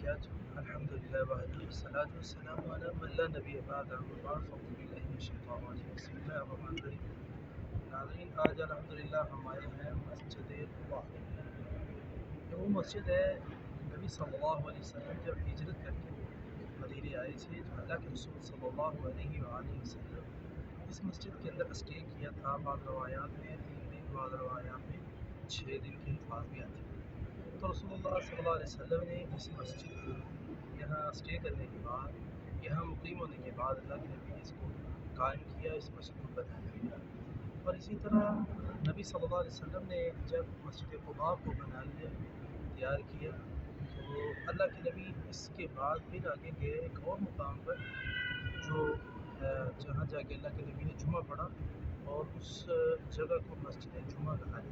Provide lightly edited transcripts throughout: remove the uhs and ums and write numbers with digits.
وبركاته. الحمد لله وحده والصلاة والسلام على من لا نبی بعد اما بعد فاعوذ باللہ من الشیطان الرجیم بسم اللہ الرحمن الرحیم. ناظرین، آج الحمدللہ ہم آئے ہیں مسجد قباء. یہ وہ مسجد ہے نبی صلی اللہ علیہ وسلم جب ہجرت کر کے مدینے آئے تھے تو اللہ کے رسول صلی اللہ علیہ وآلہ وسلم اس مسجد کے اندر اسٹے کیا تھا. بعض روایات میں 3 دن، بعض روایات میں 6 دن کے الفاظ بھی آتے ہیں. تو رسول اللہ صلی اللہ علیہ وسلم نے اس مسجد کو یہاں اسٹے کرنے کے بعد، یہاں مقیم ہونے کے بعد اللہ کے نبی نے اس کو قائم کیا، اس مسجد کو بنایا. اور اسی طرح نبی صلی اللہ علیہ وسلم نے جب مسجد قباء کو بنانے تیار کیا تو اللہ کے نبی اس کے بعد پھر آگے گئے ایک اور مقام پر جو جہاں جا کے اللہ کے نبی نے جمعہ پڑھا اور اس جگہ کو مسجد جمعہ کہا جاتا ہے.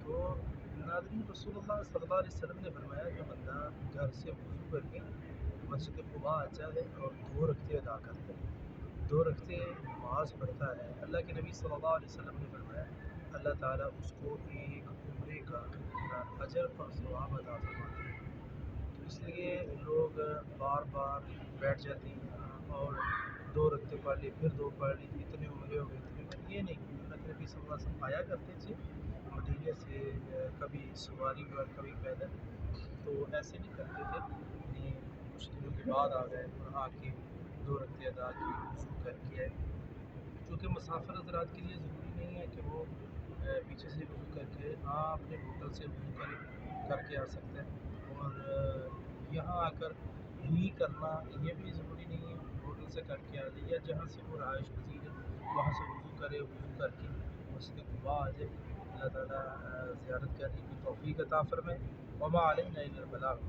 تو ناظرین، رسول اللہ صلی اللہ علیہ وسلم نے فرمایا جو بندہ گھر سے وضو کر کے مسجد قباء آتا ہے اور 2 رکعتیں ادا کرتا ہے، 2 رکعتیں نماز پڑھتا ہے، اللہ کے نبی صلی اللہ علیہ وسلم نے فرمایا اللہ تعالیٰ اس کو ایک عمرے کا اجر اور ثواب عطا فرماتے ہیں. تو اس لیے لوگ بار بار بیٹھ جاتے ہیں اور 2 رکعتیں پڑھ لی، پھر 2 پڑھ لی، اتنے عمرے ہو گئے، اتنے. یہ نہیں، اللہ کے نبی صلی اللہ علیہ وسلم آیا کرتے تھے مدینے سے، کبھی سواری پر کبھی پیدل، تو ایسے نہیں کرتے تھے. یعنی کچھ دنوں کے بعد آ گئے اور آ کے 2 رکعتیں ادا کی، وضو کر کے آئے. چونکہ مسافر حضرات کے لیے ضروری نہیں ہے کہ وہ پیچھے سے وضو کر کے اپنے ہوٹل سے وضو کر کے آ سکتے ہیں، اور یہاں آ کر یہی کرنا یہ بھی ضروری نہیں ہے. ہوٹل سے کر کے آ جائے یا جہاں سے وہ رہائش پذیر ہے وہاں سے وضو کرے، وضو کر کے مسجد قباء آ جائے. اللہ تعالیٰ زیارت کرنے کی توفیق عطا فرمائے. وما علینا الا البلاغ.